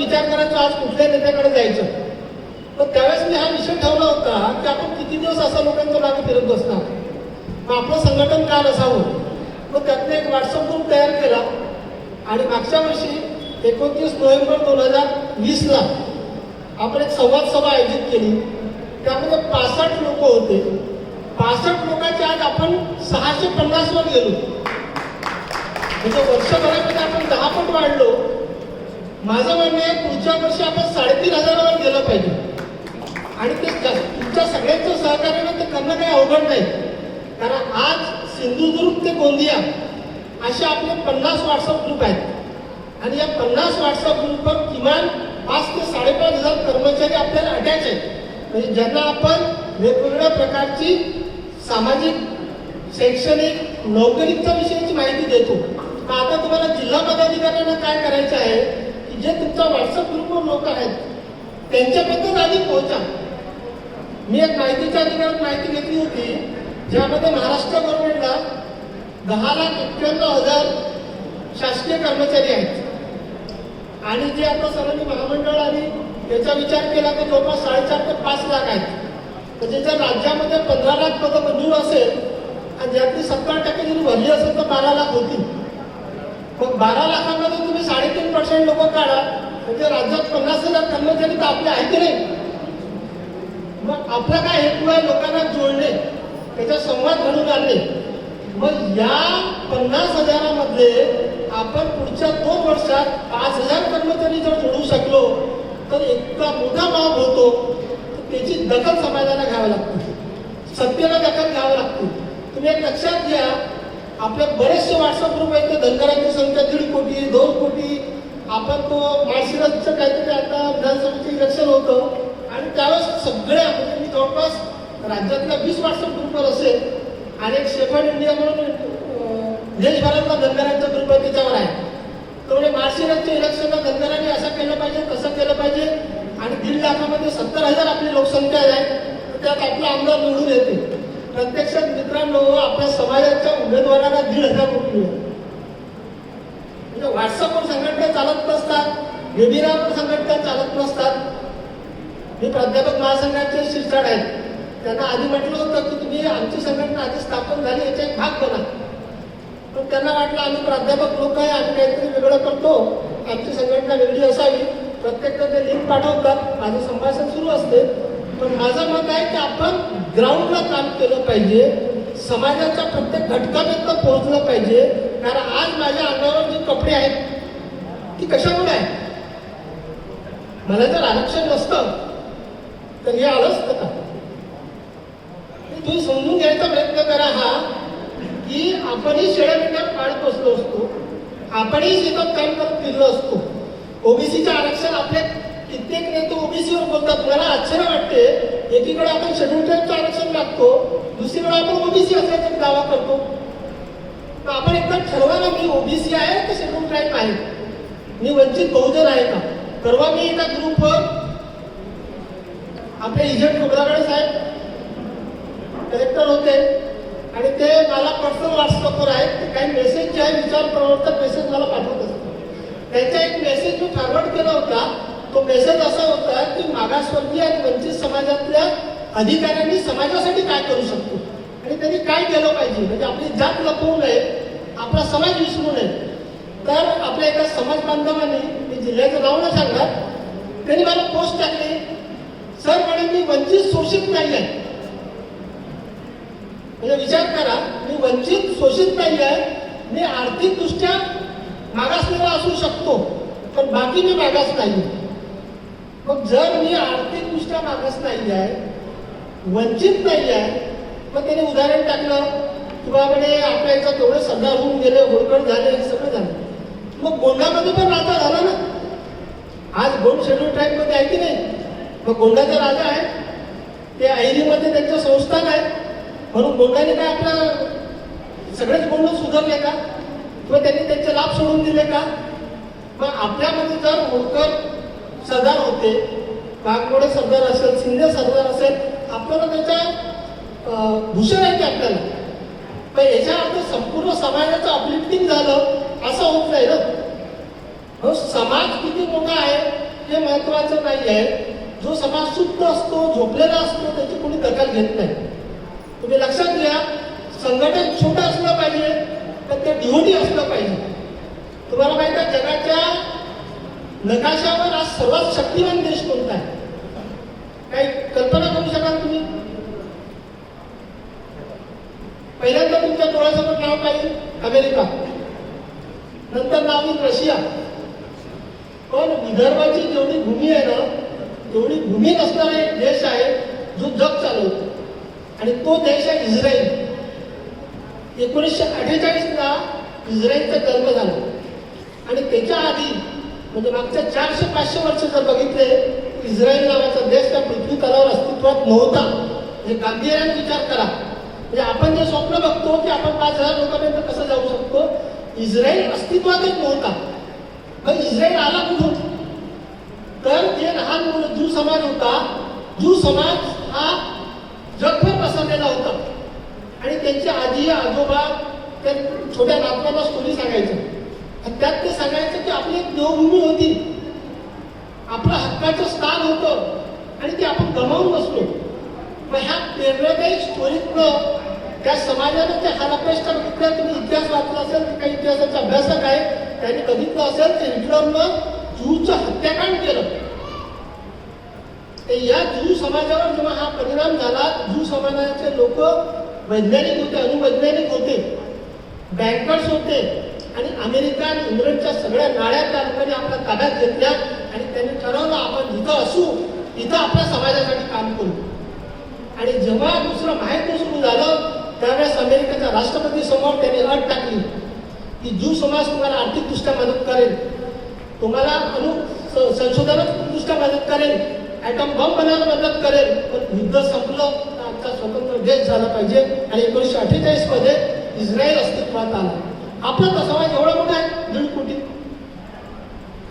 विचार करायचो आज कुठल्या नेत्याकडे जायचं. पण त्यावेळेस मी हा विषय ठेवला होता की आपण किती दिवस असं लोकांच्या मागे फिरत बसणार, मग आपलं संघटन काय असावं. मग त्यातनं एक व्हॉट्सअप ग्रुप तयार केला आणि मागच्या वर्षी 29 नोव्हेंबर 2020ला आपण एक संवाद सभा आयोजित केली. त्यामध्ये 65 लोक होते. 65 लोकांच्या आज आपण 650 वर गेलो. म्हणजे वर्षभरामध्ये आपण 10 पट वाढलो. माझं म्हणणं आहे पुढच्या वर्षी आपण 3500 वर गेलं पाहिजे आणि ते तुमच्या सगळ्यांचं सहकार्यानं ते करणं काही अवघड नाही. कारण आज सिंधुदुर्ग ते गोंदिया असे आपले 50 व्हॉट्सअप ग्रुप आहेत आणि या 50 व्हॉट्सअप ग्रुपवर किमान 5 ते 5,500 कर्मचारी आपल्याला अटॅच आहेत. म्हणजे ज्यांना आपण वेगवेगळ्या प्रकारची सामाजिक, शैक्षणिक, नोकरीच्या विषयीची माहिती देतो. आता तुम्हाला जिल्हा पदाधिकाऱ्यांना काय करायचं आहे की जे तुमच्या व्हॉट्सअप ग्रुपवर लोक आहेत त्यांच्याबद्दल आधी पोहोचा. मी एक माहितीच्या अधिकारात माहिती घेतली होती ज्यामध्ये महाराष्ट्र गव्हर्नमेंटला 10,91,000 शासकीय कर्मचारी आहेत आणि जे आता सरांनी महामंडळ आणि याचा विचार केला तर जवळपास 4.5 ते 5 लाख आहेत. म्हणजे जर राज्यामध्ये 15 लाख पदं मंजूर असेल आणि ज्यातली 70% जरी भरली असेल तर 12 लाख होतील. मग 12 लाखांमध्ये तुम्ही 3.5% लोक काढा म्हणजे राज्यात 50,000 कर्मचारी तर आपले आहेत की नाही. मग आपला काय हेतू आहे लोकांना जोडणे, त्याचा संवाद घडून आणणे. मग या 50,000 मध्ये आपण पुढच्या 2 वर्षात 5,000 कर्मचारी जर जोडू शकलो तर इतका मोठा माप होतो. त्याची दखल समाजाला घ्यावी लागते, सत्तेला दखल घ्यावी लागते. तुम्ही एक लक्षात घ्या आपले बरेचसे व्हॉट्सअप ग्रुप आहेत. धनगरांची संख्या 1.5 कोटी 2 कोटी. आपण तो माळशिरसचं काहीतरी आता विधानसभेचं इलेक्शन होतं आणि त्यावेळेस सगळ्या म्हणजे मी जवळपास राज्यातल्या 20 व्हॉट्सअप ग्रुपवर असेल आणि एक शेफर्ड इंडिया म्हणून देशभरातला धनगरांचा ग्रुप आहे त्याच्यावर आहे. तो म्हणजे माळशिरसच्या इलेक्शनला धनगरांनी असं केलं पाहिजे, कसं केलं पाहिजे आणि 1.5 लाखामध्ये 70,000 आपली लोकसंख्या आहे. त्यात आपला आमदार निवडून येते. प्रत्यक्षात मित्रांनो आपल्या समाजाच्या उमेदवारांना 1,500 कोटी मिळतात. म्हणजे व्हॉट्सअपवर संघटना चालत नसतात, वेबिनारवर संघटना चालत नसतात. मी प्राध्यापक महासंघाचे शिरसाट आहेत. त्यांना आधी म्हटलं होतं की तुम्ही आमची संघटना आधी स्थापन झाली याचा एक भाग बना. पण त्यांना वाटलं आम्ही प्राध्यापक लोक आहे, आम्ही काहीतरी वेगळं करतो, आमची संघटना वेगळी असावी. प्रत्येकदा ते लिंक पाठवतात, माझं संभाषण सुरू असते. पण माझं मत आहे की आपण ग्राउंडला काम केलं पाहिजे, समाजाच्या प्रत्येक घटकापर्यंत पोहोचलं पाहिजे. कारण आज माझ्या अंगावर जे कपडे आहेत ती कशामुळे आहे. मला जर आरक्षण नसतं तर हे आलं असतं का. तुम्ही समजून घ्यायचा प्रयत्न करा हा की आपणही शेळ्या मेंढ्या पाळत बसलो असतो, आपणही शेतात काम करत फिरलो असतो. ओबीसीचं आरक्षण आपले कित्येक नेते ओबीसीवर बोलतात. मला आश्चर्य वाटते एकीकडे आपण शेड्यूल ट्राईबचं आरक्षण लागतो, दुसरीकडे आपण ओबीसी असल्याचा दावा करतो. आपण एकदा ठरवा ना मी ओबीसी आहे की शेड्यूल ट्राईब आहे, मी वंचित बहुजन आहे का. परवा मी एका ग्रुपवर आपले एजंट खोबरागडे साहेब कलेक्टर होते आणि ते मला पर्सनल व्हॉट्सअपवर आहेत. ते काही मेसेज जे आहे विचार प्रवर्तक मेसेज मला पाठवत असतात. त्यांचा एक मेसेज मी फॉरवर्ड केला होता. तो मेसेज असा होता की मागासवर्गीय आणि वंचित समाजातल्या अधिकाऱ्यांनी समाजासाठी काय करू शकतो आणि त्यांनी काय केलं पाहिजे. म्हणजे आपली जात लपवू नये, आपला समाज विसरू नये. तर आपल्या एका समाज बांधवांनी, मी जिल्ह्याचं नाव न सांगणार, त्यांनी मला पोस्ट टाकली, सर म्हणे मी वंचित शोषित नाही आहे. म्हणजे विचार करा, मी वंचित शोषित नाही आहे, मी आर्थिकदृष्ट्या मागासलेला असू शकतो पण बाकी मी मागास नाही. मग जर मी आर्थिकदृष्ट्या मागास नाही आहे, वंचित नाही आहे, मग त्याने उदाहरण टाकलं किंवा म्हणे आपल्या याच्यात तेवढे सरदार होऊन गेले, होडकड झाले, हे सगळं झालं. मग गोंडामध्ये पण राजा झाला ना. आज गोंड शेड्यूल ट्राईब मध्ये आहे की नाही. मग गोंडाचा राजा आहे, ते ऐरीमध्ये त्यांचं संस्थान आहे म्हणून गोंडाने काय आपलं सगळेच गोंड सुधारले का किंवा त्यांनी त्यांचे लाभ सोडून दिले का. मग आपल्यामध्ये जर होडकर सरदार होते, वाघमोडे सरदार असेल, शिंदे सरदार असेल, आपल्याला त्याच्या भूषण आहे की आपल्याला. पण याच्या अर्थ संपूर्ण समाजाचं अपलिफ्टिंग झालं असं होत नाही ना. समाज किती मोठा आहे महत्वाचं नाही आहे. जो समाज शुद्ध असतो, झोपलेला असतो, त्याची कोणी दखल घेत नाही. तुम्ही लक्षात घ्या, संघटन छोटं असलं पाहिजे, पण ते डिओटी असलं पाहिजे. तुम्हाला माहिती आहे जगाच्या नकाशावर आज सर्वात शक्तिमान देश कोणता आहे? काही कल्पना करू शकाल तुम्ही? पहिल्यांदा तुमच्या डोळ्यासमोर नाव पाहिजे अमेरिका, नंतर नाव येईल रशिया. पण विदर्भाची जेवढी भूमी आहे ना, तेवढी भूमी नसणारा एक देश आहे जो जग चालवतो, आणि तो देश आहे इस्रायल. 1948ला इस्रायलचा जन्म झाला, आणि त्याच्या आधी म्हणजे मागच्या 400-500 वर्ष जर बघितले, इस्रायल नावाचा देश त्या पृथ्वी तलावर अस्तित्वात नव्हता. म्हणजे गांभीर्याने विचार करा. म्हणजे आपण जे स्वप्न बघतो की आपण 5,000 लोकांपर्यंत कसं जाऊ शकतो, इस्रायल अस्तित्वातच नव्हता. मग इस्रायल आला कुठून? तर जे लहान मुलं ज्यू समाज होता, ज्यू समाज हा जगभर पसरलेला होता, आणि त्यांचे आजी आजोबा त्या छोट्या नातवांना स्टोरी सांगायचं. त्यात ते सांगायचं की आपली एक देवभूमी होती, आपलं हक्काचं स्थान होतं, आणि ते आपण गमावून बसलो. मग ह्या प्रेरणादायी स्टोरीतनं त्या समाजानं त्या हालापेष्टा बघितल्या. तुम्ही इतिहास वाचला असेल, की काही इतिहासाचा अभ्यासक आहे त्यांनी बघितलं असेल की हिटलरनं ज्यूचं हत्याकांड केलं. या ज्यू समाजावर जेव्हा हा परिणाम झाला, ज्यू समाजाचे लोक वैज्ञानिक होते, अणुवैज्ञानिक होते, बँकर्स होते, आणि अमेरिका आणि इंग्लंडच्या सगळ्या नाड्या त्या लोकांनी आपल्या ताब्यात घेतल्या, आणि त्यांनी ठरवलं आपण जिथं असू तिथं आपल्या समाजासाठी काम करू. आणि जेव्हा दुसरं महायुद्ध सुरू झालं, त्यावेळेस अमेरिकेच्या राष्ट्रपती समोर त्यांनी अट टाकली की ज्यू समाज तुम्हाला आर्थिकदृष्ट्या मदत करेल, तुम्हाला संशोधनात दृष्ट्या मदत करेल, ॲटम बॉम्ब बनवायला मदत करेल, पण युद्ध संपलं तर आमचा स्वतंत्र देश झाला पाहिजे. आणि 1948 मध्ये इस्रायल अस्तित्वात आला. आपला समाज एवढा मोठा आहे, 1.5 कोटी.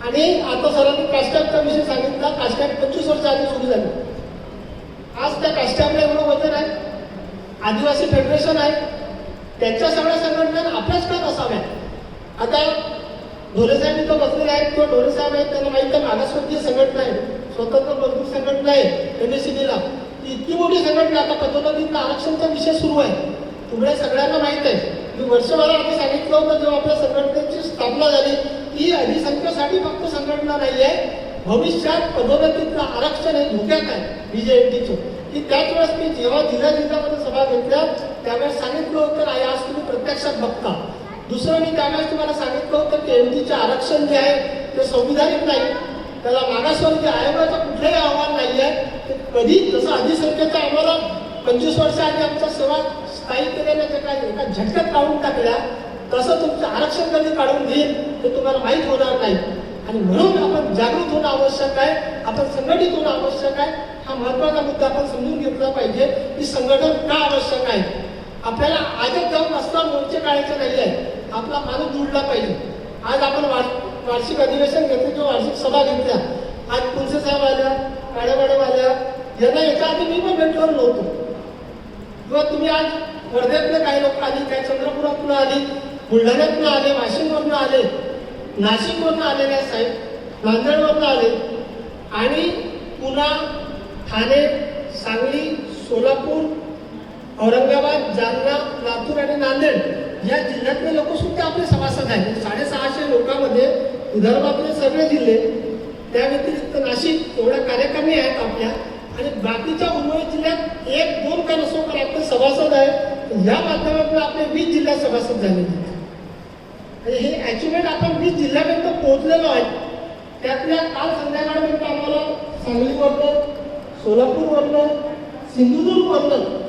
आणि आता सरांनी कास्टॅपचा विषय सांगितला. कास्टॅप 25 वर्ष आधी सुरू झाली. आज त्या कास्टॅपला एवढं वजन आहे. आदिवासी फेडरेशन आहे, त्यांच्या सगळ्या संघटना आपल्याच कात असाव्या. आता ढोरेसाहेब इथं बसलेले आहेत, किंवा ढोरेसाहेब आहेत, त्यांना माहिती आहे मागासवर्गीय संघटना आहे, स्वतंत्र मजदूर संघटना आहे MSCBला. इतकी मोठी संघटना. आता पदोन्नतीतला आरक्षणचा विषय सुरू आहे, तुम्हाला सगळ्यांना माहित आहे. मी वर्षभर आधी सांगितलं होतं जेव्हा आपल्या संघटनेची स्थापना झाली की अधिसंख्येसाठी फक्त संघटना नाही आहे, भविष्यात पदोन्नतीतलं आरक्षण हे धोक्यात आहे BJMTचं. की त्याच वेळेस मी जेव्हा जिल्ह्यामध्ये सभा घेतल्या त्यावेळेस सांगितलं होतं, आणि आज तुम्ही प्रत्यक्षात बघता. दुसरं मी त्यावेळेस तुम्हाला सांगितलं होतं की MTचे आरक्षण जे आहे ते संविधानिक नाही, त्याला मागासवर्गीय आयोगाचा कुठलाही अहवाल नाही आहे. ते कधी जसं अधिसंख्येचा आम्हाला 25 वर्ष आधी आमच्या सेवा स्थायी केलेल्या ज्या काही एका झटक्यात काढून टाकल्या, तसं तुमचं आरक्षण कधी काढून घेईल हे तुम्हाला माहीत होणार नाही. आणि म्हणून आपण जागृत होणं आवश्यक आहे, आपण संघटित होणं आवश्यक आहे. हा महत्वाचा मुद्दा आपण समजून घेतला पाहिजे की संघटन का आवश्यक आहे. आपल्याला आजच जाऊन असता मोर्चे काढायचे नाही आहे, आपला माणूस जुळला पाहिजे. आज आपण वार्षिक अधिवेशन घेतले किंवा वार्षिक सभा घेतल्या. आज कुलसे साहेब आल्या, काळेवाडेव आल्या, यांना याच्या आधी मी पण भेटलो नव्हतो. किंवा तुम्ही आज वर्ध्यातनं काही लोक आली, काही चंद्रपुरातून आली, बुलढाण्यातनं आले, वाशिमवरनं आले, नाशिकवरनं आलेले आहेत साहेब, नांदेडवरनं आले, आणि पुणा, ठाणे, सांगली, सोलापूर, औरंगाबाद, जालना, लातूर आणि नांदेड या जिल्ह्यातले लोक सुद्धा आपले सभासद आहेत. 650 लोकांमध्ये विदर्भातले सगळे जिल्हे, त्या व्यतिरिक्त नाशिक एवढ्या कार्यक्रमी आहेत आपल्या, आणि बाकीच्या उर्वरित जिल्ह्यात 1-2 का नसो पण आपले सभासद आहेत. या माध्यमातून आपले 20 जिल्ह्यात सभासद झालेले आहेत. हे अचिव्हमेंट आपण 20 जिल्ह्यापर्यंत पोहोचलेलो आहे. त्यातल्या काल संध्याकाळपर्यंत आम्हाला सांगलीवरनं, सोलापूरवरनं, सिंधुदुर्गवरनं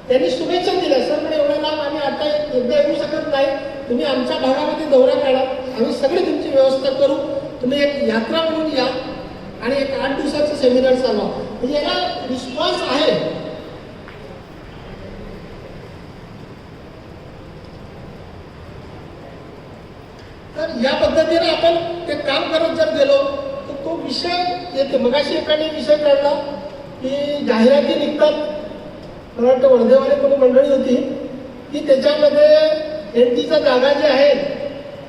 त्यांनी शुभेच्छा दिल्या. सर पण एवढ्या लांब आम्ही आता एकदा येऊ शकत नाही, तुम्ही आमच्या भागामध्ये दौरा काढा, आम्ही सगळी तुमची व्यवस्था करू, तुम्ही एक यात्रा म्हणून या आणि एक 8 दिवसाचं सेमिनार चालवा. म्हणजे याला रिस्पॉन्स आहे. तर या पद्धतीने आपण ते काम करत जर गेलो तर तो विषय येते. मगाशी एकाने विषय काढला की जाहिराती निघतात, मला वाटतं वर्धेवाले कोणी मंडळी होती की त्याच्यामध्ये एनटीच्या जागा ज्या आहेत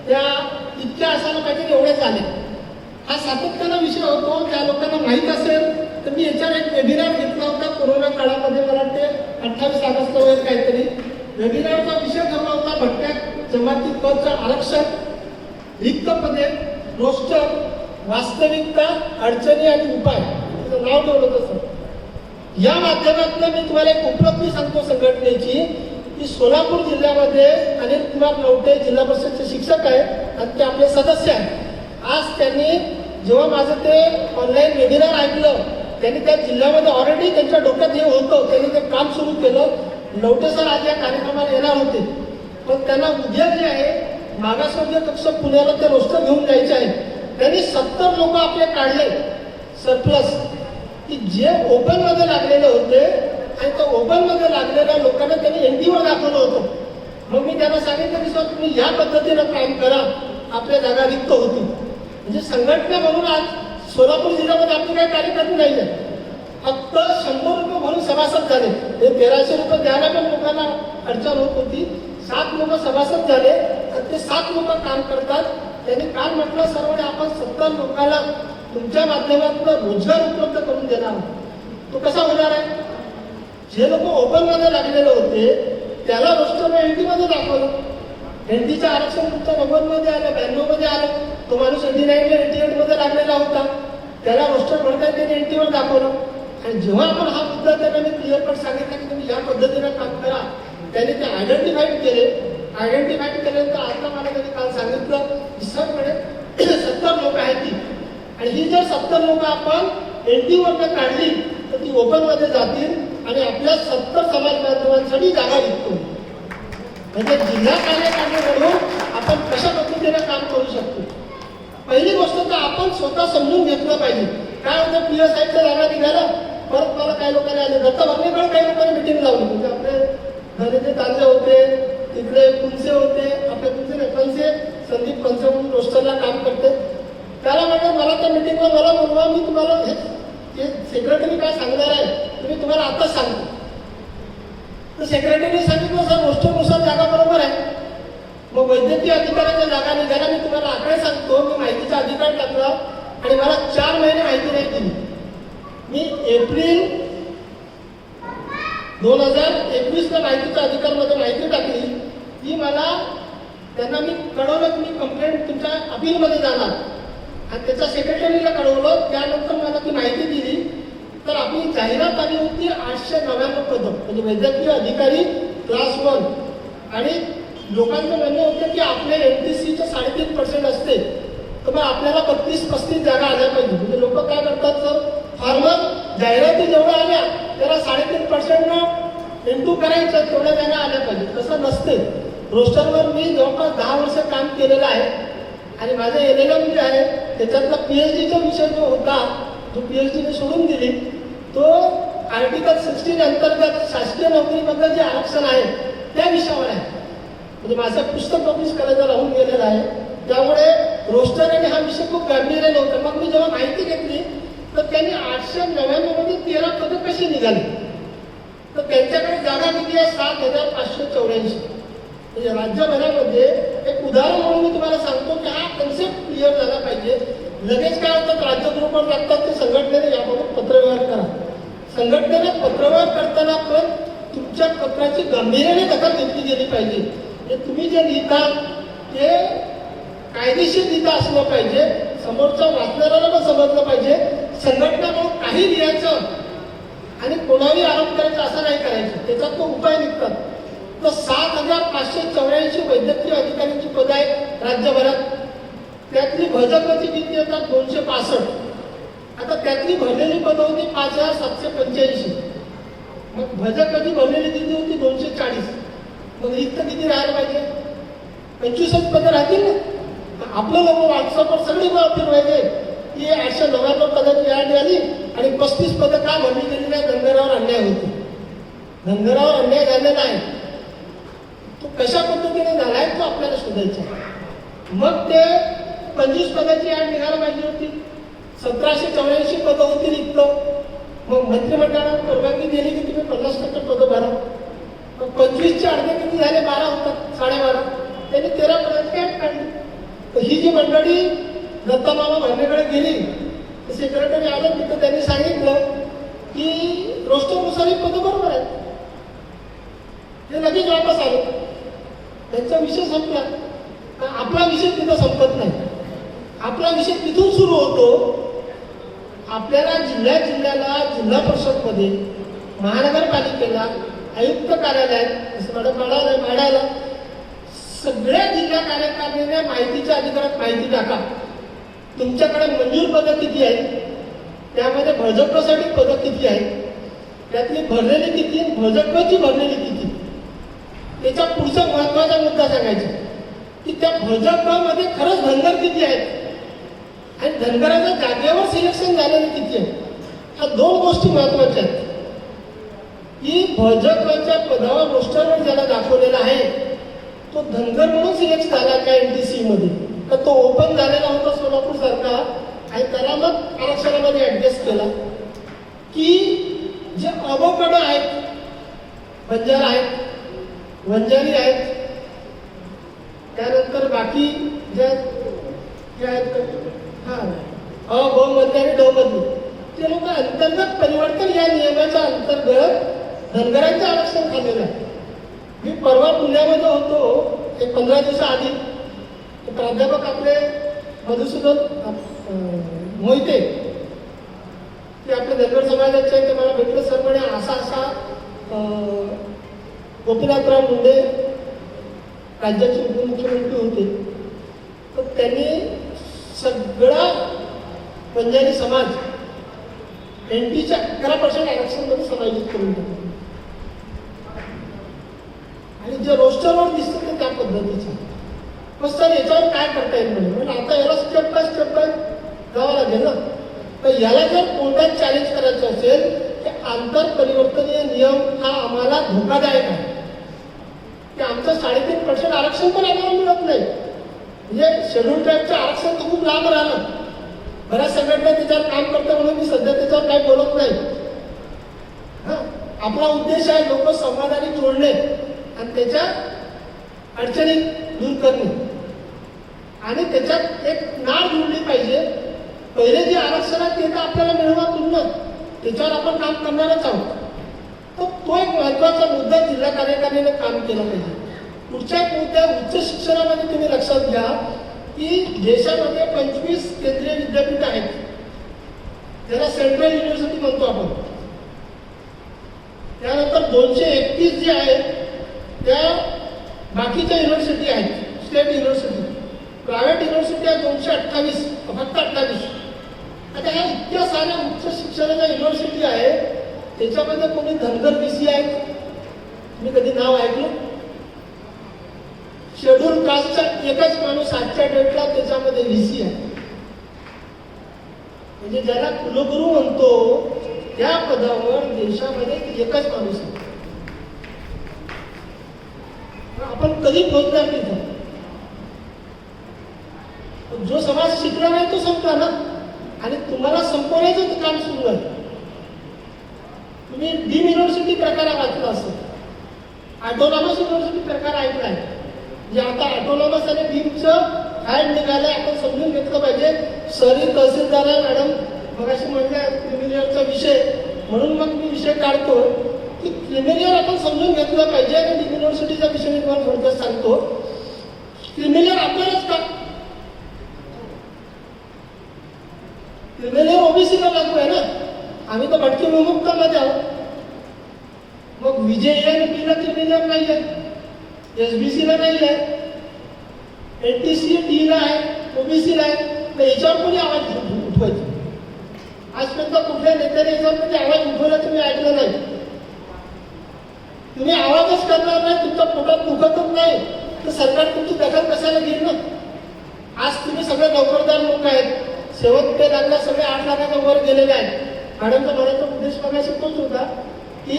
त्या इतक्या असायला पाहिजे एवढ्या झाल्या. हा सातत्यानं विषय होतो. त्या लोकांना माहीत असेल तर मी याच्यावर एक वेबिनार घेतला होता कोरोना काळामध्ये, मला ते 28 ऑगस्ट वगैरे काहीतरी. वेबिनारचा विषय ठरला होता भटक्या जमाती पदचं आरक्षण, रिक्त पदे, रोस्टर, वास्तविकता, अडचणी आणि उपाय, नाव ठेवलं तसं. या माध्यमातून मी तुम्हाला एक उपलब्धी सांगतो संघटनेची, की सोलापूर जिल्ह्यामध्ये अनिल कुमार लवटे जिल्हा परिषदचे शिक्षक आहेत आणि ते आपले सदस्य आहेत. आज त्यांनी जेव्हा माझं ते ऑनलाईन वेबिनार ऐकलं, त्यांनी त्या जिल्ह्यामध्ये ऑलरेडी त्यांच्या डोक्यात हे होतं, त्यांनी ते काम सुरू केलं. लवटे सर आज या कार्यक्रमाला येणार होते, पण त्यांना उद्या जे आहे मागासवर्गीय कक्ष पुण्याला ते रोस्टर घेऊन जायचे आहे. त्यांनी 70 लोक आपले काढले सरप्लस, की जे ओपन मध्ये लागलेले होते आणि त्या ओपन मध्ये लागलेल्या लोकांना त्यांनी एनटीवर दाखवलं होतं. मग मी त्यांना सांगितलं की सर तुम्ही या पद्धतीनं काम करा, आपल्या जागा रिक्त होतील. म्हणजे संघटना म्हणून आज सोलापूर जिल्ह्यामध्ये आपली काही कार्यकर्ते नाही आहे. फक्त 100 रुपये भरून सभासद झाले. हे 1300 रुपये द्यायला पण लोकांना अडचण होत होती. 7 लोक सभासद झाले आणि ते 7 लोक काम करतात. त्यांनी काल म्हटलं सर्वांनी आपण 70 लोकांना तुमच्या माध्यमातून रोजगार उपलब्ध करून देणार. तो कसा होणार आहे? जे लोक ओपन मध्ये लागलेले होते त्याला रोस्टर एनटी मध्ये दाखवलं. एनटीचं आरक्षण तुमच्या 90 मध्ये आलं, 92 मध्ये आलं. तो माणूस 89 88 मध्ये लागलेला होता, त्याला रोस्टर भरता त्यांनी एनटीवर दाखवलं. आणि जेव्हा आपण हा मुद्दा त्यांना मी क्लिअर कट सांगितलं की तुम्ही या पद्धतीने काम करा, त्यांनी ते आयडेंटिफाईड केले. आयडेंटिफाईड केल्यानंतर आता मला त्यांनी काल सांगितलं की सरकडे 70 लोक आहेत ती, आणि ही जर 70 लोक आपण एनटीवरनं काढली तर ती ओपन मध्ये जातील आणि आपल्या 70 समाज बांधवांसाठी जागा विकतो. म्हणजे जिल्हा कार्यकारिणी म्हणून आपण कशा पद्धतीने काम करू शकतो. पहिली गोष्ट तर आपण स्वतः समजून घेतलं पाहिजे. काय होतं, PSIच्या जागा निघाला, परत मला काही लोकांनी आले, दत्ता भरणेकडे काही लोकांनी मिटिंग लावली. म्हणजे आपले धनेचे तांजे होते, तिकडे कुंचे होते, आपले कुंचे संदीप कंसे म्हणून रोस्टरला काम करते. त्याला म्हटलं मला त्या मिटिंगला मला बोलवा, मी तुम्हाला हे सेक्रेटरी काय सांगणार आहे तुम्ही तुम्हाला आताच सांगतो. तर सेक्रेटरीने सांगितलं सर रोस्टरनुसार जागा बरोबर आहे. मग वैद्यकीय अधिकाऱ्याच्या जागा निघाल्या. मी तुम्हाला आकडे सांगतो, मी माहितीचा अधिकार टाकला आणि मला 4 महिने माहिती नाही दिली. मी एप्रिल 2021 माहितीचा अधिकारमध्ये माहिती टाकली की मला त्यांना मी कळवलं की मी कंप्लेंट तुमच्या अपीलमध्ये जाणार आणि त्याच्या सेक्रेटरीला कळवलं. त्यानंतर मला ती माहिती दिली तर आपली जाहिरात आली होती 899 पदं, म्हणजे वैद्यकीय अधिकारी क्लास 1. आणि लोकांचं म्हणणं होतं की आपले NTCचे 3.5% असते, तर मग आपल्याला 32-35 जागा आल्या पाहिजे. म्हणजे लोक काय करतात सर, फार्मर जाहिराती जेवढ्या आल्या त्याला 3.5% इंटू करायचं, तेवढ्या जागा आल्या पाहिजे. तसं नसते. रोस्टरवर मी जवळपास 10 वर्ष काम केलेलं आहे आणि माझं LLM जे आहे त्याच्यातला PhDचा विषय जो होता, जो PhD मी सोडून दिली, तो आर्टिकल 16 अंतर्गत शासकीय नोकरीमधलं जे आरक्षण आहे त्या विषयावर आहे. म्हणजे माझं पुस्तक पब्लिश करायचं राहून गेलेलं आहे. त्यामुळे रोस्टर आणि हा विषय खूप गांभीर्याने होता. मग मी जेव्हा माहिती घेतली तर त्यांनी 899 मध्ये 13 पदं कशी निघाली, तर त्यांच्याकडे जागा किती आहे 7,584. म्हणजे राज्यभरामध्ये एक उदाहरण म्हणून मी तुम्हाला सांगतो की हा कन्सेप्ट क्लिअर झाला पाहिजे. लगेच काय होतं, राज्य ग्रुपवर लागतात ते संघटनेने याबाबत पत्रव्यवहार करा. संघटनेने पत्रव्यवहार करताना पण तुमच्या पत्राची गांभीर्याने दखल घेतली गेली पाहिजे. तुम्ही जे लिहिता ते कायदेशीर लिहिता असलं पाहिजे, समोरच्या वाचणाऱ्याला पण समजलं पाहिजे. संघटना म्हणून काही लिहायचं आणि कोणाही आरोप करायचा असं नाही करायचं, त्याच्यात तो उपाय निघतात. तर 7,584 वैद्यकीय अधिकाऱ्यांची पदं आहेत राज्यभरात. त्यातली भजकाची किती येतात 265. आता त्यातली भरलेली पदं होती 5,785. मग भजकाची भरलेली किती होती 240. मग रिक्त किती राहायला पाहिजे, 25 पदं राहतील ना. आपलं लोक व्हॉट्सअपवर सगळी फिरवायचे की 899 पदाची यादी आली आणि 35 पदं का भरली गेली नाही, धनगरावर अन्याय होते. धनगरावर अन्याय झालेला आहे, तो कशा पद्धतीने झाला आहे तो आपल्याला शोधायचा. मग ते 25 पदाची याद निघायला पाहिजे होती. 1,784 पदं होती रिक्त. मग मंत्रिमंडळाने परवानगी दिली की तुम्ही 50% पदं भरा. मग 25चे अर्धे किती झाले, 12 होतात, 12.5. त्यांनी 13 पदाची याद काढली. तर ही जी मंडळी दत्तामामा भरणेकडे गेली, सेक्रेटरी आलं तिथं त्यांनी सांगितलं की रोस्टरनुसार ही पदं बरोबर आहेत. ते लगेच वापस आलो, त्यांचा विषय संपला. आपला विषय तिथं संपत नाही. आपला विषय तिथून सुरू होतो. आपल्याला जिल्ह्याला जिल्हा परिषदमध्ये, महानगरपालिकेला, आयुक्त कार्यालयात, जसं मॅडम म्हणायला सगळ्या जिल्हा कार्यकारिणीने माहितीच्या अधिकारात माहिती टाका. तुमच्याकडे मंजूर पदं किती आहेत, त्यामध्ये भजपसाठी पदं किती आहेत, त्यातली भरलेली किती, भजपची भरलेली किती. त्याचा पुढचा महत्वाचा मुद्दा सांगायचा की त्या भजपमध्ये खरंच धनगर किती आहेत आणि धनगराच्या जागेवर सिलेक्शन झालेले किती आहे. ह्या दोन गोष्टी महत्वाच्या आहेत की भाजपच्या पदावर रोस्टरवर ज्याला दाखवलेला आहे तो धनगर म्हणून सिलेक्ट झाला का NTC मध्ये, तर तो ओपन झालेला होता सोलापूर सारखा आणि त्याला मग आरक्षणामध्ये ऍडजस्ट केला. की जे अवकडं आहेत, बंजारा आहेत, वंजारी आहेत, त्यानंतर बाकी ज्या आहेत अ ब मध्ये आणि ड मध्ये, ते लोक अंतर्गत परिवर्तन या नियमाच्या अंतर्गत धनगरांचं आरक्षण खाल्लेलं आहे. मी परवा पुण्यामध्ये होतो एक 15 दिवसाआधी. प्राध्यापक आपले मधुसूदन मोहिते ते आपले धनगर समाजाचे आहे, ते मला भेटलं. सर म्हणे असा गोपीनाथराव मुंडे राज्याचे उपमुख्यमंत्री होते, तर त्यांनी सगळा बंजारी समाज NTच्या 11% आरक्षणमध्ये समायोजित करून टाकले आणि जे रोस्टरवर दिसतं ते त्या पद्धतीचं. मग सर याच्यावर काय करता येईल म्हणजे आता याला स्टेप बाय जावं लागेल ना. तर याला जर कोर्टात चॅलेंज करायचं असेल की आंतर परिवर्तनीय नियम हा आम्हाला धोकादायक आहे, की आमचं 3.5% आरक्षण पण आम्हाला मिळत नाही. म्हणजे शेड्यूल ट्राईबचं आरक्षण तर खूप लांब राहिलं. बऱ्याच संघटना त्याच्यावर काम करतात म्हणून मी सध्या त्याच्यावर काही बोलत नाही. आपला उद्देश आहे लोक समाधानी जोडणे आणि त्याच्या अडचणी दूर करणे आणि त्याच्यात एक नाळ जुळली पाहिजे. पहिले जे आरक्षण आहे ते तर आपल्याला मिळवा पूर्ण, त्याच्यावर आपण काम करणारच आहोत. तर तो एक महत्वाचा मुद्दा जिल्हा कार्यकारिणीने काम केला पाहिजे. पुढच्या मुद्द्या उच्च शिक्षणामध्ये तुम्ही लक्षात घ्या की देशामध्ये 25 केंद्रीय विद्यापीठ आहेत, त्याला सेंट्रल युनिव्हर्सिटी म्हणतो आपण. त्यानंतर 231 जे आहेत त्या बाकीच्या युनिव्हर्सिटी आहेत, स्टेट युनिव्हर्सिटी. प्रायव्हेट युनिव्हर्सिटी आहे 228, फक्त 28. आता ह्या इतक्या साऱ्या उच्च शिक्षणाच्या युनिव्हर्सिटी आहे, त्याच्यामध्ये कोणी धनगर BC आहेत, मी कधी नाव ऐकलं. शेड्यूल कास्टचा एकच माणूस आजच्या डेटला त्याच्यामध्ये VC आहे. म्हणजे ज्याला कुलगुरू म्हणतो त्या पदावर देशामध्ये एकच माणूस आहे. आपण कधी पोहोचणार तिथं? जो समाज शिकला नाही तो संपला ना, आणि तुम्हाला संपवण्याचं काम सुरू आहे. तुम्ही डीम युनिव्हर्सिटी प्रकार वाचला असेल, ऑटोनॉमस युनिव्हर्सिटी प्रकार ऐकलाय. जे आता ऑटोनॉमस आणि डीमचं फॅड निघालंय, आपण समजून घेतलं पाहिजे. सरी तहसीलदार आहे मॅडम मगाशी म्हणल्या क्रिमिलियरचा विषय, म्हणून मग मी विषय काढतो की क्रिमिलियर आपण समजून घेतलं पाहिजे. आणि डीम युनिव्हर्सिटीचा विषय मी तुम्हाला थोडक्यात सांगतो. क्रिमिलियर आपल्यालाच का? क्रिमिलियर OBCला लागू आहे ना, आम्ही तर भटकी विमुक्तामध्ये आहोत. मग विजय आणि पीला क्रिमिलियर नाही आहे, SBCला नाही आहे, NTC Dला आहे, OBCला आहे. तर याच्यावर कोणी आवाज उठवायचा? आजपर्यंत कुठल्या नेत्याने याच्यावर आवाज उठवला तुम्ही ऐकलं नाही. तुम्ही आवाजच करणार नाही, तुमच्या पोटात दुखतच नाही, तर सरकार तुमची दखल कशाला घेईल ना. आज तुम्ही सगळे नोकरदार लोक आहेत, सेवक पे लागला सगळे 8 लाखाच्या वर गेलेले आहेत. मॅडमचा म्हणायचा उद्देश बघायचा तोच होता की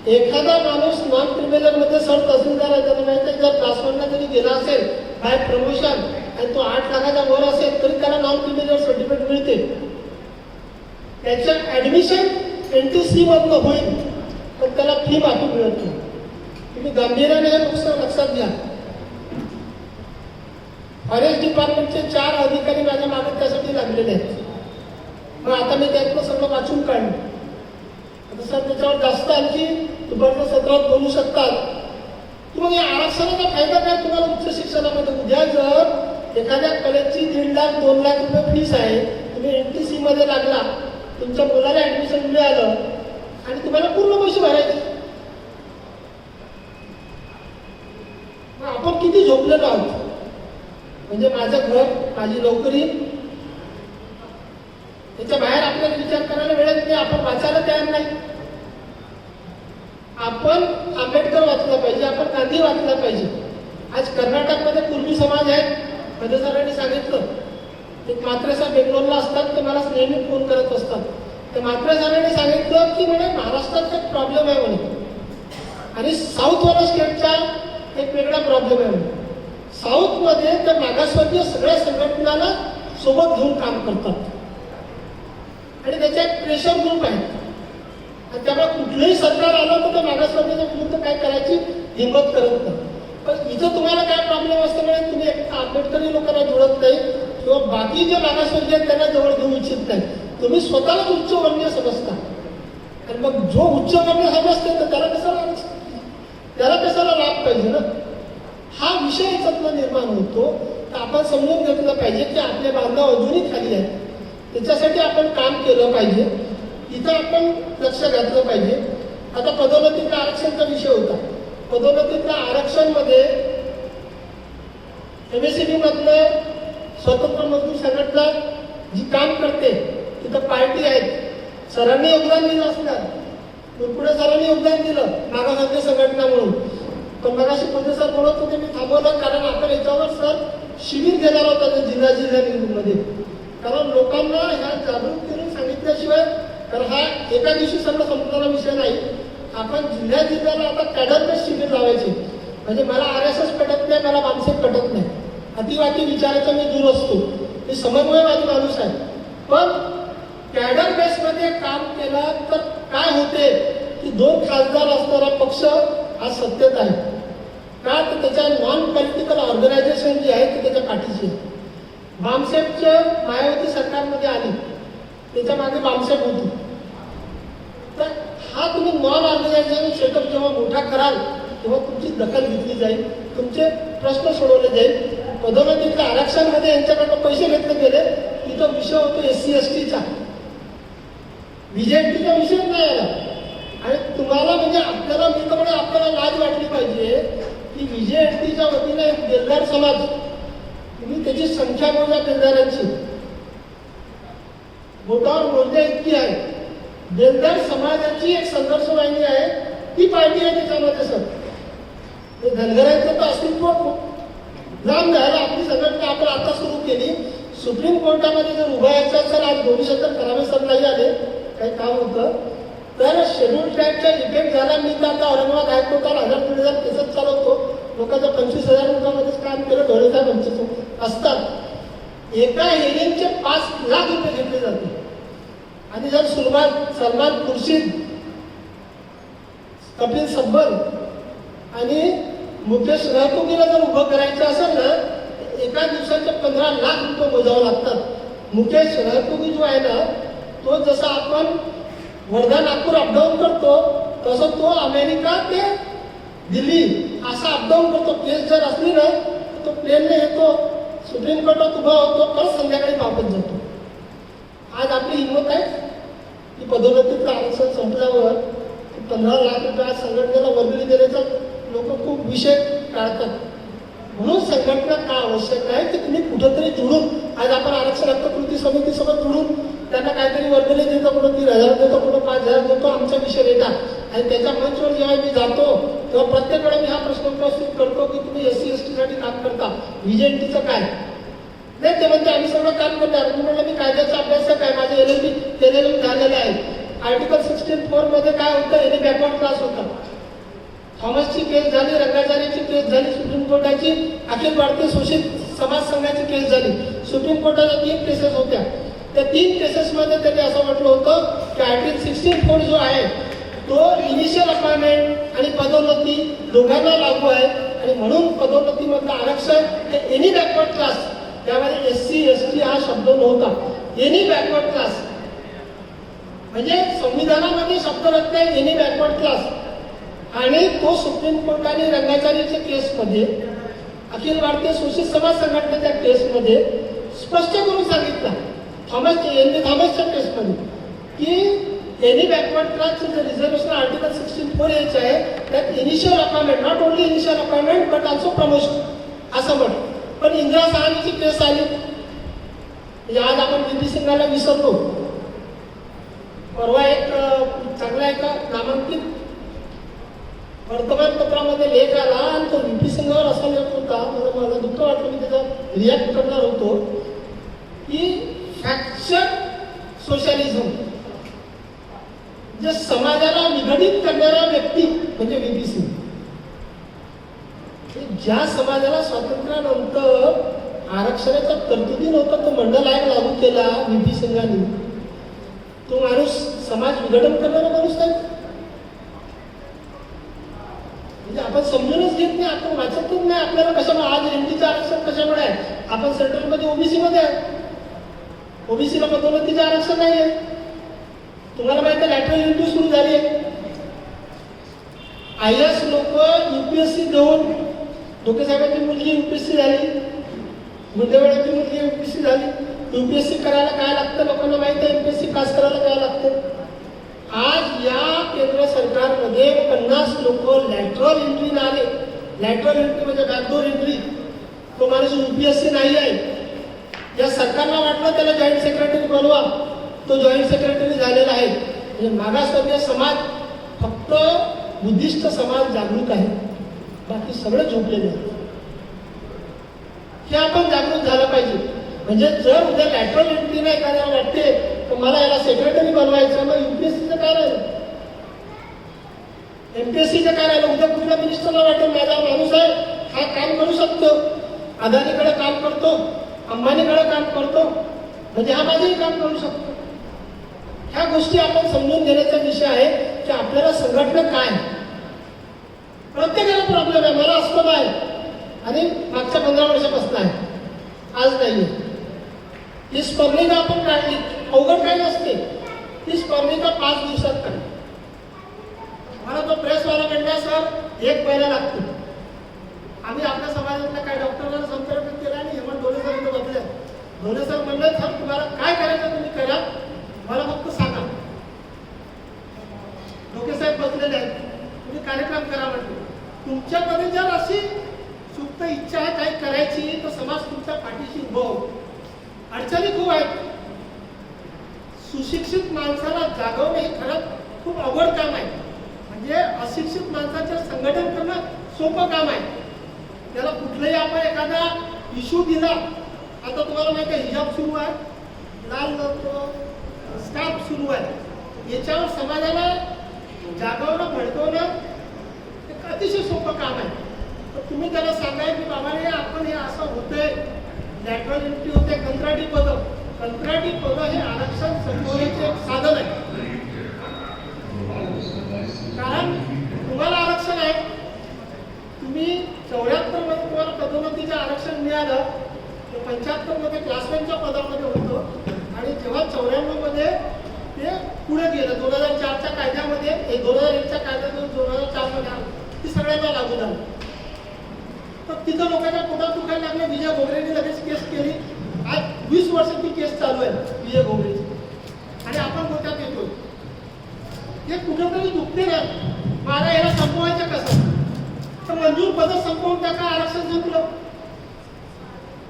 एखादा माणूस नॉन क्रिमिनल मध्ये सर तहसीलदार आहे, त्याला माहिती आहे जर क्लास 1ला जरी गेला असेल बाय प्रमोशन आणि तो 8 लाखाच्या वर असेल तरी त्याला नॉन क्रिमिनल सर्टिफिकेट मिळते. त्याचं ऍडमिशन NTC मधनं होईल, पण त्याला फी माफी मिळत नाही. तुम्ही गांभीर्याने हे लक्षात घ्या. फॉरेस्ट डिपार्टमेंटचे 4 अधिकारी माझ्या मागे त्यासाठी लागलेले आहेत. मग आता मी त्यातलं सगळं वाचून काढलं. आता सर त्याच्यावर जास्त आणखी दुपारच्या सत्रात बोलू शकतात की मग या आरक्षणाचा फायदा काय तुम्हाला उच्च शिक्षणामध्ये. उद्या जर एखाद्या कॉलेजची 1.5 लाख 2 लाख रुपये फीस आहे, तुम्ही NTC मध्ये लागला, तुमच्या मुलाला ऍडमिशन मिळालं आणि तुम्हाला पूर्ण पैसे भरायचे. आपण किती झोपलेलो आहोत. म्हणजे माझं घर, माझी नोकरी, त्याच्या बाहेर आपल्याला विचार करायला मिळत नाही. आपण वाचायला तयार नाही. आपण आंबेडकर वाचला पाहिजे, आपण गांधी वाचला पाहिजे. आज कर्नाटकमध्ये कुर्मी समाज आहे. मध्ये सरांनी सांगितलं, एक म्हात्रे साहेब बेंगलोरला असतात, ते मला नेहमी फोन करत असतात. तर म्हात्रे सरांनी सांगितलं की म्हणे महाराष्ट्रात एक प्रॉब्लेम आहे म्हणे आणि साऊथ वाला स्टेटचा एक वेगळा प्रॉब्लेम आहे म्हणे. साऊथमध्ये त्या मागासवर्गीय सगळ्या संघटनाला सोबत घेऊन काम करतात आणि त्याच्या एक प्रेशर ग्रुप आहे आणि त्यामुळे कुठलंही सरकार आलं तर त्या मागासवर्गीयाच्या विरुद्ध काय करायची हिंमत करत नाही. पण इथं तुम्हाला काय प्रॉब्लेम असतो म्हणजे तुम्ही एक आंबेडकरी लोकांना जुळत नाही किंवा बाकी जे मागासवर्गीय आहेत त्यांना जवळ घेऊ इच्छित नाही. तुम्ही स्वतःला उच्चवर्णीय समजता आणि मग जो उच्चवर्णीय समजते तर त्याला कशाला लाभ पाहिजे ना. हा विषय याच्यातला निर्माण होतो. तर आपण समजून घेतलं पाहिजे की आपले बांधव अजूनही खाली आहेत. त्याच्यासाठी आपण काम केलं पाहिजे. इथं आपण लक्ष घातलं पाहिजे. आता पदोन्नतीचा आरक्षणचा विषय होता. पदोन्नतीच्या आरक्षणमध्ये MSEB मधलं स्वतंत्र मजदूर संघटना जी काम करते तिथं पार्टी आहेत. सरांनी योगदान दिलं असणार, पुढे सरांनी योगदान दिलं मागासवर्गीय संघटना म्हणून. पण मगाशी पदे सर बोलत होते, मी थांबवलं कारण आपण याच्यावर सर शिबिर घेणार होता जिल्ह्यामध्ये. कारण लोकांना ह्या जागृत करून सांगितल्याशिवाय, तर हा एका दिवशी सगळं संपणारा विषय नाही. आपण जिल्ह्याला आता कॅडर शिबिर लावायचे. म्हणजे मला RSS पटत नाही, मला मानसिक पटत नाही, अतिवादी विचाराचा मी दूर असतो, मी समन्वयवादी माणूस आहे. पण कॅडर बेसमध्ये काम केलं तर काय होते की 2 खासदार असणारा पक्ष आज सत्तेत आहे का, तर त्याच्या नॉन पॉलिटिकल ऑर्गनायझेशन जी आहे ती त्याच्या पाठीशी आहे. बामसेपच्या मायावती सरकारमध्ये आली, त्याच्या मागे बामसेप होती. तर हा तुम्ही नॉन ऑर्गनायझेशन सेटअप जेव्हा मोठा कराल तेव्हा तुमची दखल घेतली जाईल, तुमचे प्रश्न सोडवले जाईल. पदोन्नतीच्या आरक्षणामध्ये यांच्याकडनं पैसे घेतले गेले. तिथं विषय होतो SC STचा, VJTचा विषय नाही आला. आणि तुम्हाला म्हणजे आपल्याला मी तर म्हणजे आपल्याला लाज वाटली पाहिजे की VJTच्या वतीने बेलदार समाज, तुम्ही त्याची संख्या मोजा बेलदारांची बोटावर मोजण्या इतकी आहे. बेलदार समाजाची एक संघर्ष वाहिनी आहे, ती पार्टी आहे त्याच्यामध्ये. सर धनगरांचं तर अस्तित्व लांब झालं. आपली संघटना आपण आता सुरू केली. सुप्रीम कोर्टामध्ये जर उभा यायचं असेल, आज दोन्ही सत्र करावे सर नाही आले, काही काम होतं, तर शेड्यूल ट्रॅकचा इफेक्ट झाला. मी तर आता औरंगाबाद हायकोर्टाला 1000-1500 केसेस चालवतो. लोकांच्या 25,000 रुपयामध्येच काम केलं. ढोळे साहेब आमचे असतात. एका हेरिंगचे 5 लाख रुपये घेतले जाते. आणि जर सलमान खुर्शीद, कपिल सब्बल आणि मुकेश रहतुकीला जर उभं करायचं असेल ना, एका दिवसाचे 15 लाख रुपये मोजावं लागतात. मुकेश रहतुकी जो आहे ना, तो जसा आपण वर्धा नागपूर अपडाऊन करतो तसं तो अमेरिका ते दिल्ली असा अपडाऊन करतो. केस जर असली ना तर तो प्लेनने येतो, सुप्रीम कोर्टात उभा होतो, परत संध्याकाळी वापस जातो. आज आपली हिंमत आहे की पदोन्नतीचं आरक्षण संपल्यावर 15 लाख रुपये आज संघटनेला वर्गणी देण्याचा लोक खूप विषय काढतात. म्हणून संघटना का आवश्यक आहे की तुम्ही कुठंतरी जुळून, आज आपण आरक्षण हक्क कृती समितीसोबत जुळून त्यांना काहीतरी वर्गणी देतो, कुठं 3,000 देतो, कुठं 5,000 देतो, आमचा विषय येतात. आणि त्याच्या मंचवर जेव्हा मी जातो तेव्हा प्रत्येक वेळा मी हा प्रश्न उपस्थित करतो की तुम्ही SC ST साठी काम करता, VJTचं काय नाही. ते म्हणते आम्ही सगळं काम करणार. मी म्हटलं मी कायद्याचा अभ्यासक आहे, माझे LLB झालेलं आहे. आर्टिकल 16(4) मध्ये काय होतं, याने बॅकवर्ड क्लास होता. थॉमसची केस झाली, रंगाचारीची केस झाली सुप्रीम कोर्टाची, अखिल भारतीय शोषित समाज संघाची केस झाली. सुप्रीम कोर्टाच्या 3 केसेस होत्या. त्या 3 केसेसमध्ये त्यांनी असं म्हटलं होतं की आर्टिकल 16(4) जो आहे तो इनिशियल अपॉइंटमेंट आणि पदोन्नती दोघांना लागू आहे. आणि म्हणून पदोन्नतीमधलं आरक्षण हे एनी बॅकवर्ड क्लास, त्यामध्ये SC ST हा शब्द नव्हता, एनी बॅकवर्ड क्लास म्हणजे संविधानामध्ये शब्द रचना एनी बॅकवर्ड क्लास. आणि तो सुप्रीम कोर्टाने रंगाचारीच्या केसमध्ये, अखिल भारतीय शोषित समाज संघटनेच्या केसमध्ये स्पष्ट करून सांगितलं, थॉमसच्या केसमध्ये, की एनी बॅकवर्ड क्लासचं जे रिझर्वेशन आर्टिकल 16(4)(h) आहे त्यात initial appointment, not only initial appointment but also promotion असं म्हणतो. पण इंदिरा साहनीची केस आली, म्हणजे आज आपण VP सिंगाला विसरलो. परवा एक चांगला एका नामांकित वर्तमानपत्रामध्ये लेख आला आणि तो VP सिंगावर असा लेख होता, मला दुःख वाटलं, मी त्याचा रिॲक्ट करणार होतो, की फॅक्शन सोशलिझम, जे समाजाला निगडीत करणारा व्यक्ती म्हणजे VP सिंग. ज्या समाजाला स्वातंत्र्यानंतर आरक्षणाच्या तरतुदी नव्हता तो मंडल आयोग लागू केला VP सिंगांनी, तो माणूस समाज विघटन करणारा माणूस नाही. म्हणजे आपण समजूनच घेत नाही, आपण वाचतच नाही. आपल्याला कशामुळे आज एमटीचं आरक्षण कशामुळे आहे? आपण सेंट्रलमध्ये OBC मध्ये आहे, OBCला पदोन्नतीचं आरक्षण नाही आहे. तुम्हाला माहिती आहे लॅटरल एंट्री सुरू झाली आहे. IAS लोक UPSC देऊन, डोके साहेबांची मुलगी UPSC झाली, मुंडेवाड्याची मुलगी UPSC झाली. UPSC करायला काय लागतं लोकांना माहिती आहे, MPSC पास करायला काय लागतं. आज या केंद्र सरकारमध्ये 50 लोक लॅटरल एंट्री आले. लॅटरल एंट्री म्हणजे बॅकडोर एंट्री. तो माणूस UPSC नाही आहे. या सरकारला वाटलं त्याला जॉईंट सेक्रेटरी बनवा, तो जॉईंट सेक्रेटरी झालेला आहे. म्हणजे मागासवर्गीय समाज, फक्त बुद्धिस्ट समाज जागरूक आहे, बाकी सगळं झोपलेले आहे. हे आपण जागृत झालं पाहिजे. म्हणजे जर उद्या लॅटरल एंट्रीने एखाद्याला वाटते तर मला याला सेक्रेटरी बनवायचं, मग UPSCचं काय राहिलं, MPSCचं काय राहिलं? उद्या कुठल्या मिनिस्टरला वाटेल माझा माणूस आहे, हा काम करू शकतो, अदानीकडे काम करतो, अंबानीकडे काम करतो, म्हणजे हा माझंही काम करू शकतो. ह्या गोष्टी आपण समजून घेण्याचा विषय आहे की आपल्याला संघटना काय. प्रत्येकाला प्रॉब्लेम आहे, मला असतो आहे आणि मागच्या 15 वर्षापासून आहे, आज नाही. ही स्पर्धेला आपण काढली, अवघड काय नसते. ही स्पर्धेला 5 दिवसात काढली. मला तो प्रेसवाला म्हणला सर 1 महिना लागतो. आम्ही आपल्या समाजातल्या काही डॉक्टरांना संपर्क केला आणि हेमंत ढोले सर इथं बसले. ढोले सर म्हणले सर तुम्हाला काय करायचं तुम्ही करा, मला फक्त सांगा. डोके साहेब बसलेले आहेत, तुम्ही कार्यक्रम करा म्हटले. तुमच्यामध्ये जर अशी सुप्त इच्छा आहे काही करायची तर समाज तुमच्या पाठीशी उभं. अडचणी खूप आहेत. सुशिक्षित माणसाला जागवणं हे खरंच खूप अवघड काम आहे. म्हणजे अशिक्षित माणसाचं संघटन करणं सोपं काम आहे. त्याला कुठलंही आपण एखादा इश्यू दिला, आता तुम्हाला माहिती आहे हिजाब सुरू आहे, लाल स्कार्फ सुरू आहे, याच्यावर समाजाला जागवणं भडकवणं हे अतिशय सोपं काम आहे. तर तुम्ही त्याला सांगाय की बाबा रे आपण हे असं होतंय, लॅटरल एंट्री होते, कंत्राटी पदं. कंत्राटी पदं हे आरक्षण संपवण्याचे एक साधन आहे. कारण तुम्हाला आरक्षण आहे, तुम्ही 74 मध्ये तुम्हाला पदोन्नतीचं आरक्षण मिळालं, 75 मध्ये क्लास 1च्या पदामध्ये होतं आणि जेव्हा 94 मध्ये ते पुढे गेलं 2004च्या कायद्यामध्ये, 2001च्या कायद्यातून 2004 मध्ये आलं, ती सगळ्यांना लागू झालं. तर तिथं लोकांच्या पोटात दुखायला लागले. विजय घोगरेने लगेच केस केली. आज 20 वर्ष ती केस चालू आहे विजय घोगरेची, आणि आपण गोट्यात येतो. हे कुठेतरी दुखते ना, मला याला संपवायचं कसं? तर मंजूर पदं संपवून टाका, आरक्षण संपलं,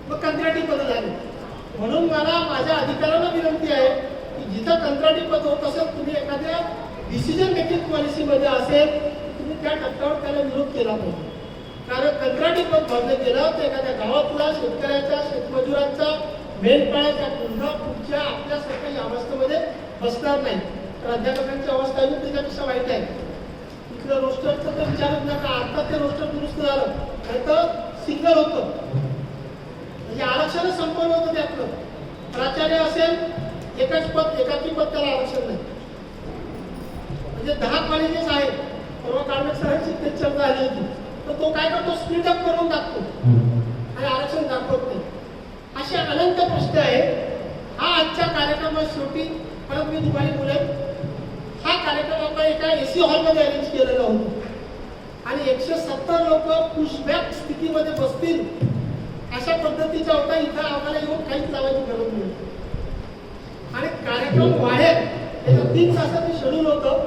मग कंत्राटी पदं झाली. म्हणून मला माझ्या अधिकाऱ्यांना विनंती आहे की जिथं कंत्राटी पद होत असेल, तुम्ही एखाद्या डिसिजन मेकिंग पॉलिसीमध्ये असेल, तुम्ही त्या टप्प्यावर त्याला विरोध केला पाहिजे. कारण कंत्राटी पद भरलं गेलं तर एखाद्या गावातला शेतकऱ्याचा, शेतमजुरांचा, मेंढपाळाच्या पुन्हा पुढच्या आपल्यासारख्या या अवस्थेमध्ये बसणार नाही. तर अध्यापकांची अवस्था ही त्याच्यापेक्षा वाईट आहे. तिथलं रोस्टरचं तर विचारच नका, आता ते रोस्टर दुरुस्त झालं, नाही तर सिंगल होतं, म्हणजे आरक्षणच संपवलं होतं त्यातलं. प्राचार्य असेल एकच पद, एकाकी पद, त्याला आरक्षण नाही. म्हणजे 10 कॉलेजेस आहेत. परवा काळमेक सरांची चर्चा आली होती, तर तो काय करतो, स्पीड अप करून टाकतो आणि आरक्षण दाखवत नाही. असे अनंत प्रश्न आहेत. हा आजच्या कार्यक्रमात शेवटी परत मी दुपारी बोलेन. हा कार्यक्रम आपण एका एसी हॉलमध्ये अरेंज केलेला होता आणि 170 लोक पुशबॅक स्थितीमध्ये बसतील अशा पद्धतीचा होता. इथं आम्हाला येऊन काहीच लावायची गरज नाही आणि कार्यक्रम वाढेल त्याचं 3 तासाचं शेड्यूल होतं.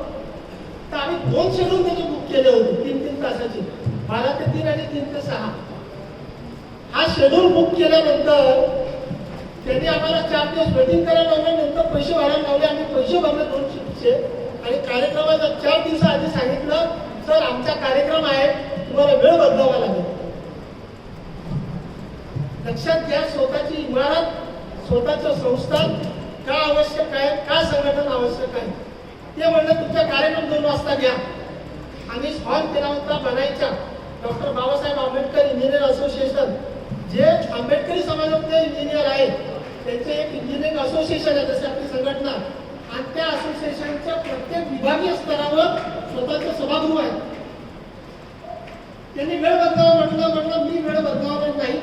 तर आम्ही 2 शेड्यूल त्याचे बुक केले होते 3-3 तासाचे, 12 ते 3 आणि 3 ते 6. हा शेड्यूल बुक केल्यानंतर त्यांनी आम्हाला 4 दिवस वेटिंग करायला लावलं. नंतर पैसे भरायला लावले. आम्ही पैसे भरले 2 शिफ्टचे आणि कार्यक्रमाच्या 4 दिवसाआधी सांगितलं, सर आमचा कार्यक्रम आहे, तुम्हाला वेळ बदलावा लागेल. लक्षात घ्या, स्वतःची इमारत, स्वतःचं संस्थान का आवश्यक आहे, का संघटन आवश्यक आहे. ते म्हणलं तुमचा कार्यक्रम 2 वाजता घ्या. आम्ही हॉल केला होता बनायच्या. Doctor Babasaheb Ambedkar engineer association, जे आंबेडकरी समाजातले इंजिनियर आहेत त्यांचे एक इंजिनिअरिंग असोसिएशन आहे जसे आपली संघटना, आणि त्या असोसिएशनच्या प्रत्येक विभागीय स्तरावर स्वतःचं सभागृह आहे. त्यांनी वेळ बदलावा म्हटलं मी वेळ बदलावणार नाही.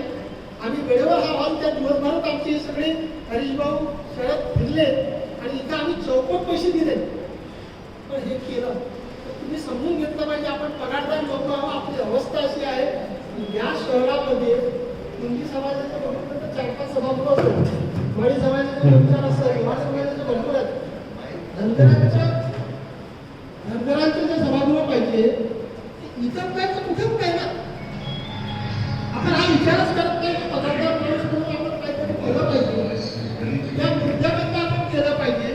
आम्ही वेळेवर हा हॉल त्या दिवसभरात आमची सगळी हरीश भाऊ शरद फिरले आणि इथं आम्ही चौपट पैसे दिले. पण हे केलं तर तुम्ही समजून घेतलं पाहिजे, आपण पगारदार लोक आहोत. आपली अवस्था अशी आहे, या शहरामध्ये हिंदी समाजाच्या भरपूर 4-5 सभागृह असतात, माळी समाजाचे विचार असतात, युवा समाजाचे भरपूर आहेत. धनगरांचे जे सभागृह पाहिजे इतर काय तर कुठे काय ना. आपण हा विचारच करत नाही, पदार्थ माणूस म्हणून आपण काहीतरी केलं पाहिजे, त्या मुद्द्याबद्दल आपण केलं पाहिजे.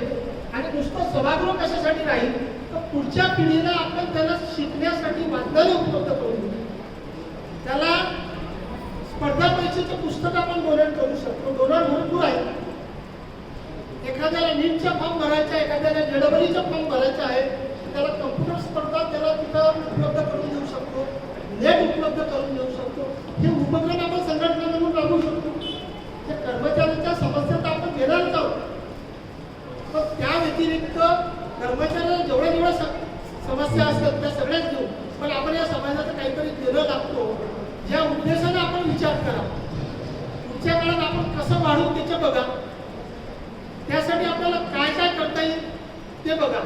आणि नुसतं सभागृह कशासाठी राहील तर पुढच्या पिढीला आपण त्याला शिकण्यासाठी वाचनाला उपलब्ध करून देऊ. त्याला स्पर्धा परीक्षेचं पुस्तक आपण डोनेट करू शकतो. डोनर भरपूर आहे. एखाद्याला नीटचा फॉर्म भरायचा, एखाद्याला जेडबलीचा फॉर्म भरायचा आहे, त्याला कम्प्युटर स्पर्धा त्याला तिथं उपलब्ध करून देऊ शकतो, नेट उपलब्ध करून देऊ शकतो. हे उपक्रम आपण संघटना म्हणून राबवू शकतो. त्या कर्मचाऱ्यांच्या समस्या तर आपण घेणारच आहोत, पण त्या व्यतिरिक्त कर्मचाऱ्यांना जेवढ्या समस्या असतात त्या सगळ्याच घेऊ. पण आपण या समाजाचं काहीतरी देणं लागतो. ज्या उद्देशाने आपण विचार करा, पुढच्या काळात आपण कसं वाढू त्याचे बघा, त्यासाठी आपल्याला काय काय करता येईल ते बघा.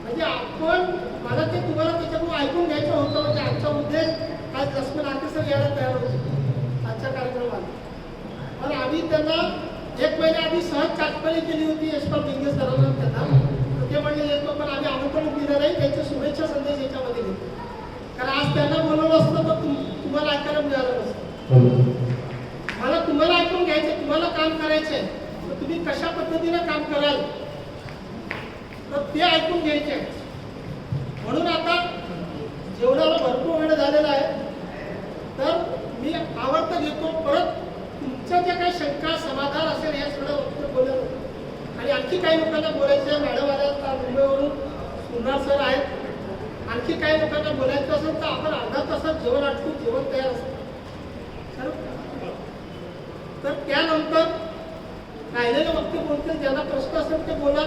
म्हणजे आपण मला ते तुम्हाला त्याच्याकडून ऐकून घ्यायचं होतं. म्हणजे आजचा उद्देश आज लक्ष्मण आर्केसर यायला तयार होते आजच्या कार्यक्रमाला, पण आम्ही त्यांना 1 महिन्याआधी सहज चाचपणी केली होती यशपाल भिंगे सरांना. त्यांना ते म्हणले येतो, पण आम्ही आमंत्रण दिलं नाही. त्यांचे शुभेच्छा संदेश याच्यामध्ये घेतले, कारण आज त्यांना बोलवलं असतं तर तुम्हाला ऐकायला मिळालं नसतं. मला तुम्हाला ऐकून घ्यायचं, तुम्हाला काम करायचंय, तर तुम्ही कशा पद्धतीने काम कराल तर ते ऐकून घ्यायचे. म्हणून आता जेवणाला भरपूर वेळ झालेला आहे, तर मी आवर्त घेतो. परत तुमच्या ज्या काही शंका समाधान असेल हे सगळं वक्तव्य बोललं. आणि आणखी काही लोकांना बोलायचं आहे. मॅडम आल्या मुंबईवरून, सुंदर सर आहेत. आणखी काही लोकांना बोलायचं असेल तर आपण अर्धा तासात जेवण आटपून जेवण तयार असतं. तर त्यानंतर राहिलेलं वक्तव्य बोलतील, ज्यांना प्रश्न असेल ते बोला.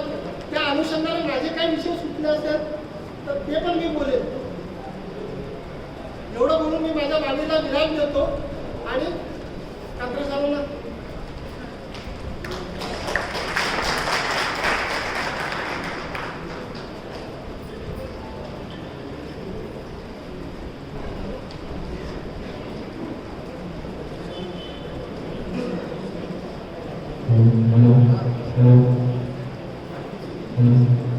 त्या अनुषंगाने माझे काही विषय सुटले असेल तर ते पण मी बोलेन. एवढं बोलून मी माझ्या मागणीला विराम देतो आणि कात्र साहेबांना Hello.